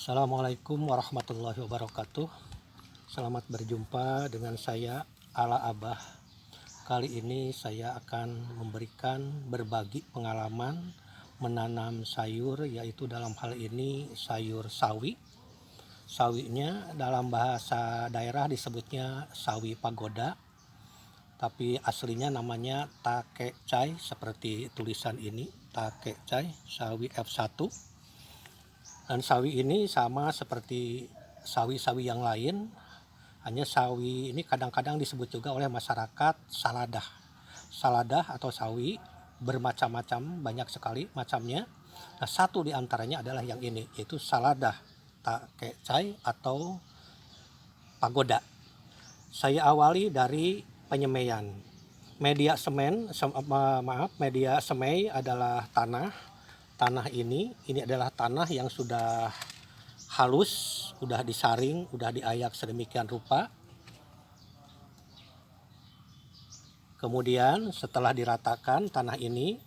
Assalamualaikum warahmatullahi wabarakatuh. Selamat berjumpa dengan saya Ala Abah. Kali ini saya akan berbagi pengalaman menanam sayur, yaitu dalam hal ini sayur sawi. Sawinya dalam bahasa daerah disebutnya sawi pagoda, tapi aslinya namanya takecai seperti tulisan ini, takecai sawi F1. Dan sawi ini sama seperti sawi-sawi yang lain, hanya sawi ini kadang-kadang disebut juga oleh masyarakat saladah. Saladah atau sawi bermacam-macam, banyak sekali macamnya. Nah, satu di antaranya adalah yang ini, yaitu saladah takecai atau pagoda. Saya awali dari penyemaian. Media semai adalah tanah. Tanah ini adalah tanah yang sudah halus, sudah disaring, sudah diayak sedemikian rupa. Kemudian setelah diratakan tanah ini,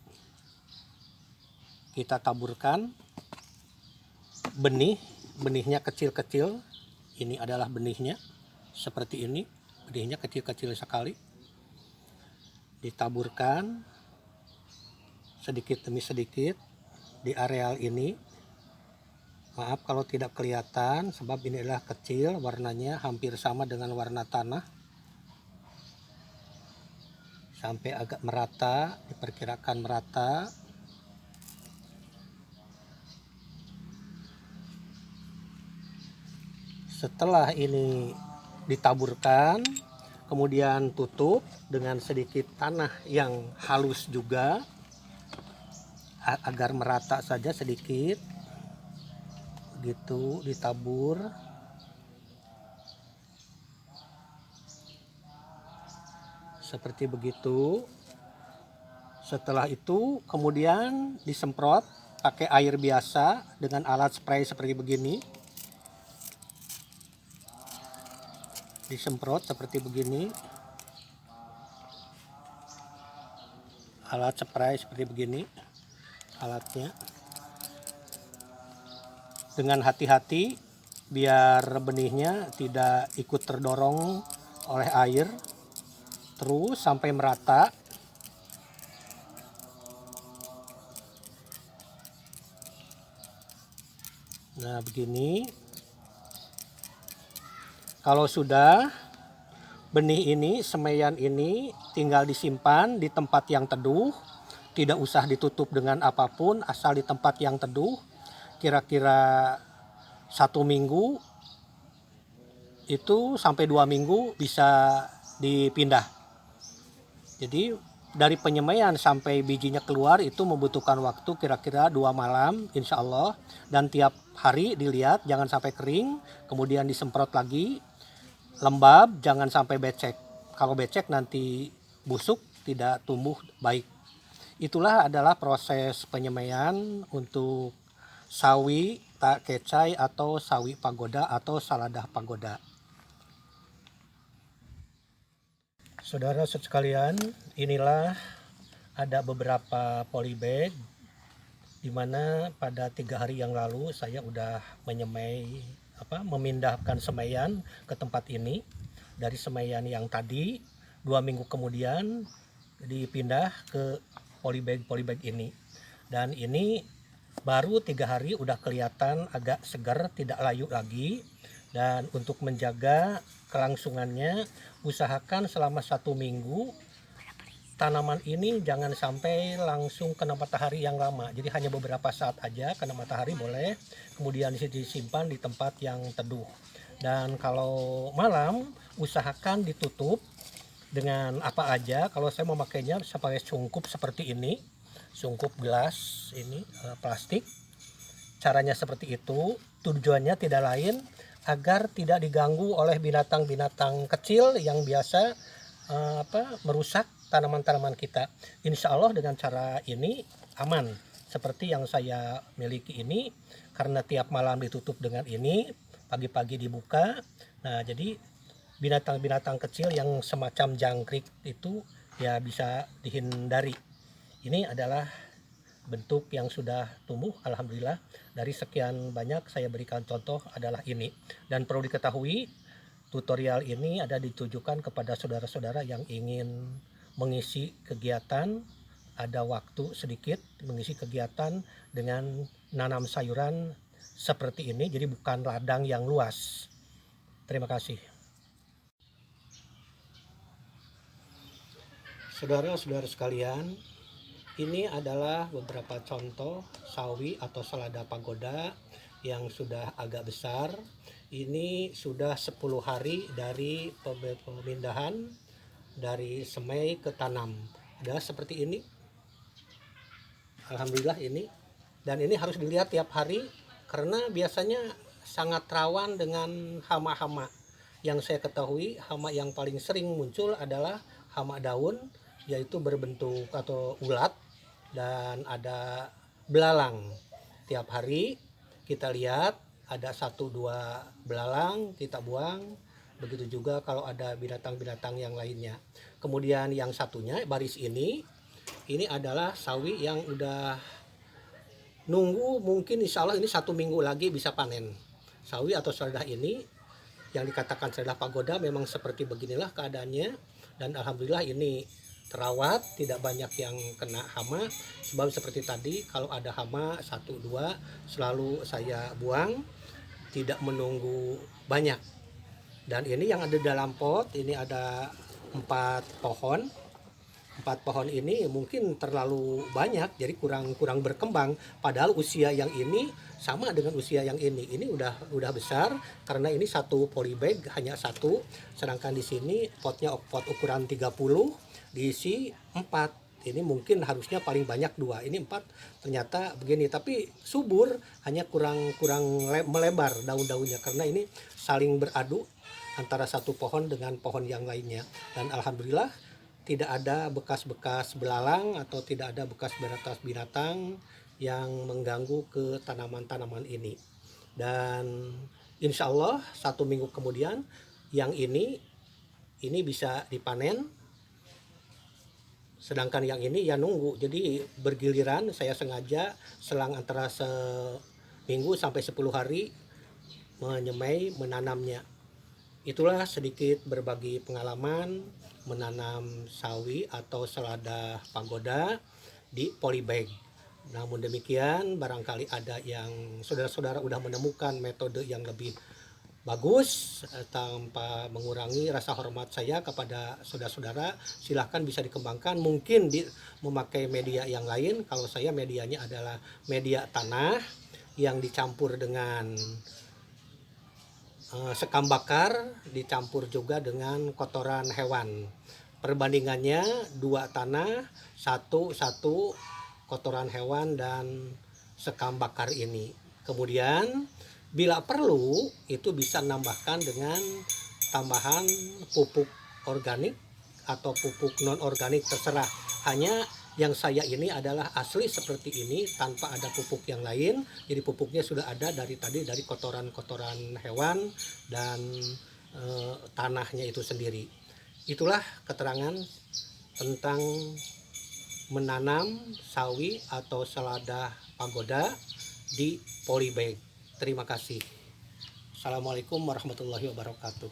kita taburkan benihnya kecil-kecil. Ini adalah benihnya, seperti ini, benihnya kecil-kecil sekali. Ditaburkan sedikit demi sedikit di areal ini. Maaf kalau tidak kelihatan, sebab ini adalah kecil, warnanya hampir sama dengan warna tanah. Sampai agak merata, diperkirakan merata. Setelah ini ditaburkan, kemudian tutup dengan sedikit tanah yang halus juga, agar merata saja sedikit. Gitu, ditabur. Seperti begitu. Setelah itu kemudian disemprot pakai air biasa dengan alat spray seperti begini. Disemprot seperti begini. Alat spray seperti begini alatnya. Dengan hati-hati biar benihnya tidak ikut terdorong oleh air, terus sampai merata. Nah, begini. Kalau sudah, benih ini, semaian ini tinggal disimpan di tempat yang teduh, tidak usah ditutup dengan apapun, asal di tempat yang teduh. Kira-kira 1 minggu itu sampai 2 minggu bisa dipindah. Jadi dari penyemaian sampai bijinya keluar itu membutuhkan waktu kira-kira 2 malam insya Allah. Dan tiap hari dilihat jangan sampai kering, kemudian disemprot lagi, lembab, jangan sampai becek. Kalau becek nanti busuk, tidak tumbuh baik. Itulah adalah proses penyemaian untuk sawi takecai atau sawi pagoda atau saladah pagoda. Saudara sekalian, inilah ada beberapa polybag di mana pada 3 hari yang lalu saya udah memindahkan semaian ke tempat ini. Dari semaian yang tadi 2 minggu kemudian dipindah ke polybag ini. Dan ini baru 3 hari udah kelihatan agak segar, tidak layu lagi. Dan untuk menjaga kelangsungannya, usahakan selama 1 minggu tanaman ini jangan sampai langsung kena matahari yang lama. Jadi hanya beberapa saat aja kena matahari boleh, kemudian disimpan di tempat yang teduh. Dan kalau malam usahakan ditutup dengan apa aja. Kalau saya memakainya pakai sungkup seperti ini, sungkup gelas ini, plastik. Caranya seperti itu, tujuannya tidak lain agar tidak diganggu oleh binatang-binatang kecil yang biasa merusak tanaman-tanaman kita. Insya Allah dengan cara ini aman. Seperti yang saya miliki ini, karena tiap malam ditutup dengan ini, pagi-pagi dibuka. Nah, jadi binatang-binatang kecil yang semacam jangkrik itu ya bisa dihindari. Ini adalah bentuk yang sudah tumbuh. Alhamdulillah, dari sekian banyak saya berikan contoh adalah ini. Dan perlu diketahui, tutorial ini ada ditujukan kepada saudara-saudara yang ingin mengisi kegiatan, ada waktu sedikit mengisi kegiatan dengan nanam sayuran seperti ini. Jadi bukan ladang yang luas. Terima kasih. Saudara-saudara sekalian, ini adalah beberapa contoh sawi atau selada pagoda yang sudah agak besar. Ini sudah 10 hari dari pemindahan dari semai ke tanam. Ada seperti ini. Alhamdulillah ini. Dan ini harus dilihat tiap hari karena biasanya sangat rawan dengan hama-hama. Yang saya ketahui, hama yang paling sering muncul adalah hama daun, yaitu berbentuk atau ulat dan ada belalang. Tiap hari kita lihat ada 1-2 belalang, kita buang. Begitu juga kalau ada binatang-binatang yang lainnya. Kemudian yang satunya, baris ini adalah sawi yang udah nunggu, mungkin insya Allah ini 1 minggu lagi bisa panen. Sawi atau selada ini yang dikatakan selada pagoda memang seperti beginilah keadaannya. Dan alhamdulillah ini terawat, tidak banyak yang kena hama. Sebab seperti tadi, kalau ada hama 1-2 selalu saya buang, tidak menunggu banyak. Dan ini yang ada dalam pot, ini ada 4 pohon. 4 pohon ini mungkin terlalu banyak, jadi kurang berkembang. Padahal usia yang ini sama dengan usia yang ini udah besar karena ini satu polybag hanya satu, sedangkan di sini potnya pot ukuran 30 diisi 4. Ini mungkin harusnya paling banyak 2, ini 4 ternyata begini, tapi subur, hanya kurang melebar daun-daunnya karena ini saling beradu antara satu pohon dengan pohon yang lainnya. Dan alhamdulillah tidak ada bekas-bekas belalang atau tidak ada bekas binatang yang mengganggu ke tanaman-tanaman ini. Dan insya Allah 1 minggu kemudian yang ini bisa dipanen. Sedangkan yang ini ya nunggu, jadi bergiliran. Saya sengaja selang antara seminggu sampai 10 hari menyemai, menanamnya. Itulah sedikit berbagi pengalaman menanam sawi atau selada pagoda di polybag. Namun demikian, barangkali ada yang saudara-saudara udah menemukan metode yang lebih bagus, tanpa mengurangi rasa hormat saya kepada saudara-saudara, silahkan bisa dikembangkan, mungkin memakai media yang lain. Kalau saya medianya adalah media tanah yang dicampur dengan sekam bakar, dicampur juga dengan kotoran hewan. Perbandingannya 2 tanah, 1 kotoran hewan dan sekam bakar ini. Kemudian bila perlu itu bisa nambahkan dengan tambahan pupuk organik atau pupuk non organik, terserah. Hanya yang saya ini adalah asli seperti ini tanpa ada pupuk yang lain. Jadi pupuknya sudah ada dari kotoran-kotoran hewan dan tanahnya itu sendiri. Itulah keterangan tentang menanam sawi atau selada pagoda di polybag. Terima kasih. Assalamualaikum warahmatullahi wabarakatuh.